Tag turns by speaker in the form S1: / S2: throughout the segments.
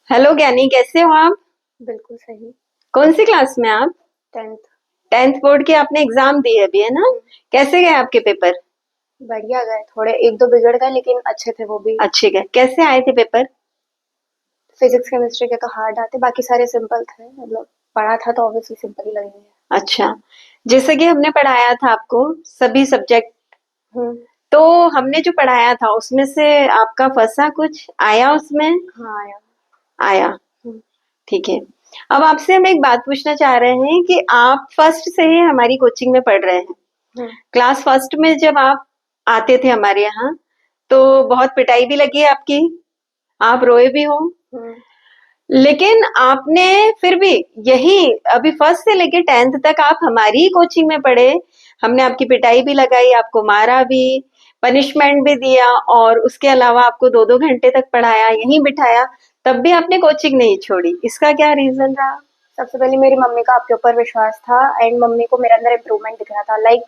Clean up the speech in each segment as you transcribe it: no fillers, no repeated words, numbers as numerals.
S1: Hello ज्ञानी, कैसे हो आप?
S2: बिल्कुल सही।
S1: कौन सी क्लास में आप?
S2: 10th।
S1: 10th बोर्ड के आपने एग्जाम दिए अभी, है ना? कैसे गए आपके पेपर?
S2: बढ़िया गए, थोड़े एक दो बिगड़ गए लेकिन अच्छे थे वो भी।
S1: अच्छे गए। कैसे आए थे पेपर?
S2: फिजिक्स केमिस्ट्री के तो हार्ड आते, बाकी सारे सिंपल थे, मतलब पढ़ा था तो ऑब्वियसली सिंपल ही लगेंगे।
S1: अच्छा। जैसे कि हमने पढ़ाया था आपको सभी सब्जेक्ट,
S2: हम्म।
S1: तो हमने जो पढ़ाया था उसमें से आपका फंसा कुछ आया उसमें?
S2: हाँ आया।
S1: आया।
S2: हम्म।
S1: ठीक है। अब आपसे हम एक बात पूछना चाह रहे हैं कि आप फर्स्ट से ही हमारी कोचिंग में पढ़ रहे हैं।
S2: हम्म।
S1: क्लास फर्स्ट में जब आप आते थे हमारे यहाँ, तो बहुत पिटाई भी लगी है आपकी, आप रोए भी हो।
S2: हम्म।
S1: लेकिन आपने फिर भी यही अभी फर्स्ट से लेके 10th तक आप हमारी ही कोचिंग में पढ़े। हमने आपकी पिटाई भी लगाई, आपको मारा भी, पनिशमेंट भी दिया, और उसके अलावा आपको 2-2 घंटे तक पढ़ाया, यहीं बिठाया, तब भी आपने कोचिंग नहीं छोड़ी। इसका क्या रीजन रहा?
S2: सबसे पहले मेरी मम्मी का आपके ऊपर विश्वास था एंड मम्मी को मेरे अंदर इम्प्रूवमेंट दिख रहा था। लाइक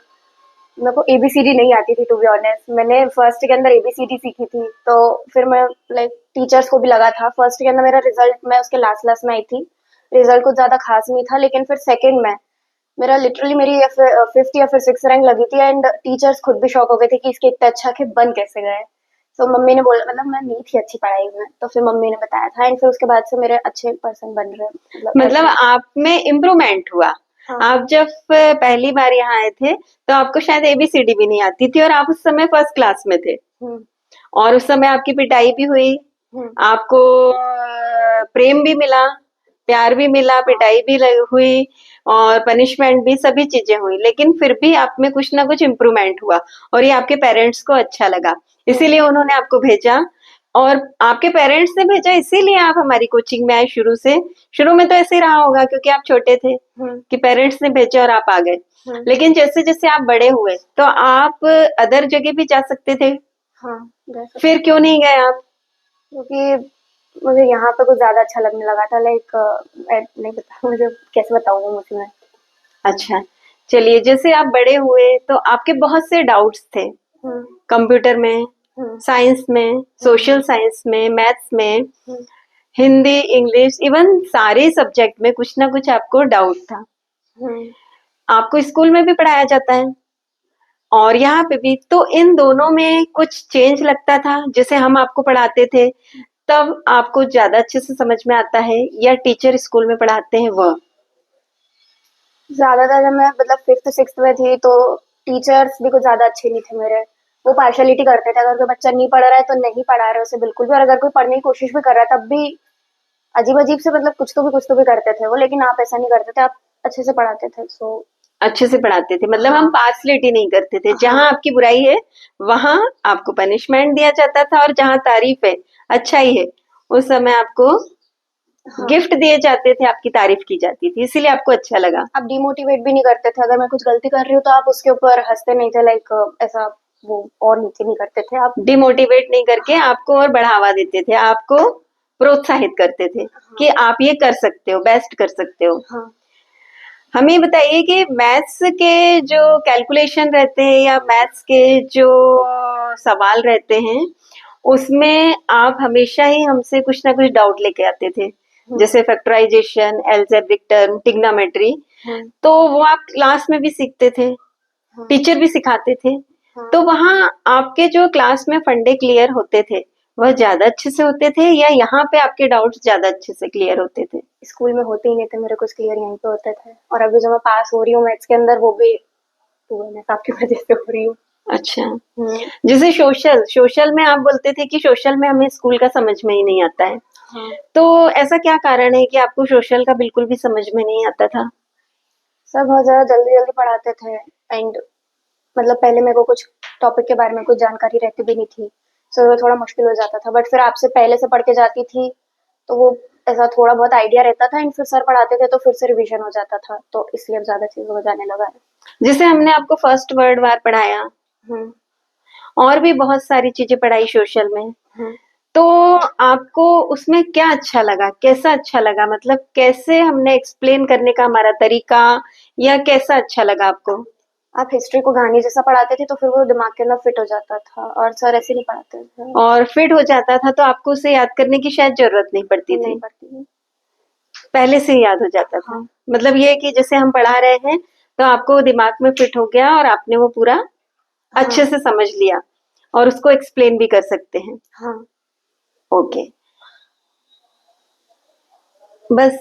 S2: मेरे को एबीसीडी नहीं आती थी, टू बी ऑनेस्ट। मैंने फर्स्ट के अंदर एबीसीडी सीखी थी, तो फिर मैं लाइक टीचर्स को भी लगा था। फर्स्ट के अंदर मेरा रिजल्ट, मैं उसके लास्ट लास्ट में आई थी, रिजल्ट कुछ ज्यादा खास नहीं था, लेकिन फिर सेकंड में मेरा लिटरली मेरी फिफ्थ या फिर सिक्स रैंक लगी थी एंड टीचर्स खुद भी शॉक हो गए थे कि इसके इतना अच्छा के बन कैसे गए। तो मम्मी ने बोला, मतलब मैं नहीं थी अच्छी पढ़ाई में, तो फिर मम्मी ने बताया था एंड फिर उसके बाद से मेरे अच्छे पर्सन बन रहे हैं, मतलब
S1: मतलब
S2: एवरी।
S1: आप में इम्प्रूवमेंट हुआ।
S2: हाँ।
S1: आप जब पहली बार यहाँ आए थे तो आपको शायद एबीसीडी भी नहीं आती थी, और आप उस समय फर्स्ट क्लास में थे,
S2: हम्म।
S1: और उस समय आपकी पिटाई भी हुई,
S2: हम्म।
S1: आपको प्रेम भी मिला, प्यार भी मिला,
S2: हाँ।
S1: पिटाई भी हुई, और पनिशमेंट भी, सभी चीजें हुई, लेकिन फिर भी आप में कुछ ना कुछ इम्प्रूवमेंट हुआ, और ये आपके पेरेंट्स को अच्छा लगा,
S2: हम्म।
S1: इसीलिए उन्होंने आपको भेजा। और आपके पेरेंट्स ने भेजा इसीलिए आप हमारी कोचिंग में आए शुरू से। शुरू में तो ऐसे ही रहा होगा क्योंकि आप छोटे थे
S2: हम्म।
S1: कि पेरेंट्स ने भेजा और आप आ गए।
S2: हम्म।
S1: लेकिन जैसे जैसे आप बड़े हुए तो आप अदर जगह भी जा सकते थे,
S2: हाँ, जा
S1: फिर
S2: सकते
S1: क्यों
S2: थे
S1: नहीं गए आप?
S2: क्योंकि मुझे यहाँ पे कुछ ज्यादा अच्छा लगने लगा था। लाइक नहीं पता मुझे कैसे बताऊंगा मुझे मैं।
S1: अच्छा, चलिए, जैसे आप बड़े हुए तो आपके बहुत से डाउट्स थे,
S2: हम्म।
S1: कंप्यूटर में,
S2: हम्म।
S1: साइंस में,
S2: हम्म।
S1: सोशल साइंस में, मैथ्स में,
S2: हम्म।
S1: हिंदी, इंग्लिश, इवन सारे सब्जेक्ट में कुछ ना कुछ आपको डाउट था।
S2: हम्म।
S1: आपको स्कूल में भी पढ़ाया जाता है और यहाँ पे भी, तो इन दोनों में कुछ चेंज लगता था? जैसे हम आपको पढ़ाते थे तब आपको ज्यादा अच्छे से समझ में आता है, या टीचर स्कूल में पढ़ाते हैं वह?
S2: ज्यादातर जब मैं मतलब फिफ्थ सिक्स में थी तो टीचर्स भी कुछ ज्यादा अच्छे नहीं थे मेरे। वो पार्शलिटी करते थे, अगर कोई बच्चा नहीं पढ़ रहा है तो नहीं पढ़ा रहे उसे बिल्कुल भी, और अगर कोई पढ़ने की कोशिश भी कर रहा है तब भी अजीब अजीब से, मतलब कुछ तो भी करते थे वो। लेकिन आप ऐसा नहीं करते थे, आप अच्छे से पढ़ाते थे। सो
S1: अच्छे से पढ़ाते थे, मतलब हम
S2: हाँ।
S1: पार्सलिटी नहीं करते थे,
S2: हाँ।
S1: जहां आपकी बुराई है वहां आपको पनिशमेंट दिया जाता था, और जहां तारीफ है, अच्छा ही है, उस समय आपको
S2: हाँ।
S1: गिफ्ट दिए जाते थे, आपकी तारीफ की जाती थी, इसीलिए आपको अच्छा लगा।
S2: आप डिमोटिवेट भी नहीं करते थे, अगर मैं कुछ गलती कर रही हूँ तो आप उसके ऊपर हंसते नहीं थे, लाइक ऐसा वो और नीचे नहीं करते थे आप।
S1: डिमोटिवेट नहीं करके
S2: हाँ।
S1: आपको और बढ़ावा देते थे, आपको प्रोत्साहित करते थे कि
S2: हाँ।
S1: आप ये कर सकते हो, बेस्ट कर सकते हो।
S2: हाँ।
S1: हमें बताइए कि मैथ्स के जो कैलकुलेशन रहते हैं या मैथ्स के जो सवाल रहते हैं, उसमें आप हमेशा ही हमसे कुछ ना कुछ डाउट लेके आते थे,
S2: हम्म।
S1: जैसे फैक्टराइजेशन, एल्जेब्रिक टर्म, टिग्नोमेट्री,
S2: हम्म।
S1: तो वो आप क्लास में भी सीखते थे,
S2: हाँ।
S1: टीचर भी सिखाते थे,
S2: हाँ।
S1: तो वहाँ आपके जो क्लास में फंडे क्लियर होते थे वह ज्यादा अच्छे से होते थे, या यहाँ पे आपके डाउट्स ज्यादा अच्छे से क्लियर होते थे?
S2: स्कूल में होते ही नहीं थे मेरे, कुछ क्लियर यहीं पे होते थे। और अभी जो मैं पास हो रही हूँ मैथ्स के अंदर, वो भी टू एन एफ आपकी वजह से हो रही हूँ।
S1: अच्छा।
S2: हम्म।
S1: जैसे सोशल सोशल में आप बोलते थे कि सोशल में हमें स्कूल का समझ में ही नहीं आता है,
S2: हाँ।
S1: तो ऐसा क्या कारण है कि आपको सोशल का बिल्कुल भी समझ में नहीं आता था?
S2: सर बहुत ज्यादा जल्दी जल्दी पढ़ाते थे एंड मतलब पहले मेरे को कुछ टॉपिक के बारे में कुछ जानकारी रहती भी नहीं थी, सो वो थोड़ा मुश्किल हो जाता था। बट फिर आपसे पहले से पढ़ के जाती थी तो वो ऐसा थोड़ा बहुत आइडिया रहता था एंड फिर सर पढ़ाते थे तो फिर से रिवीजन हो जाता था, तो इसलिए अब ज्यादा चीजें हो जाने लगा है।
S1: जैसे हमने आपको फर्स्ट वर्ड वार पढ़ाया,
S2: हम्म।
S1: और भी बहुत सारी चीजें पढ़ाई सोशल में,
S2: हम्म।
S1: तो आपको उसमें क्या अच्छा लगा, कैसा अच्छा लगा, मतलब कैसे हमने एक्सप्लेन करने का हमारा तरीका, या कैसा अच्छा लगा आपको?
S2: आप हिस्ट्री को कहानी जैसा पढ़ाते थे तो फिर वो दिमाग के अंदर फिट हो जाता था, और सर ऐसे नहीं पढ़ाते थे।
S1: और फिट हो जाता था तो आपको उसे याद करने की शायद जरूरत नहीं पड़ती
S2: नहीं
S1: थी,
S2: पढ़ती थी।
S1: पहले से ही याद हो जाता था।
S2: हाँ
S1: मतलब ये है कि जैसे हम पढ़ा रहे हैं तो आपको दिमाग में फिट हो गया और आपने वो पूरा अच्छे
S2: हाँ
S1: से समझ लिया और उसको एक्सप्लेन भी कर सकते हैं।
S2: हाँ।
S1: ओके, बस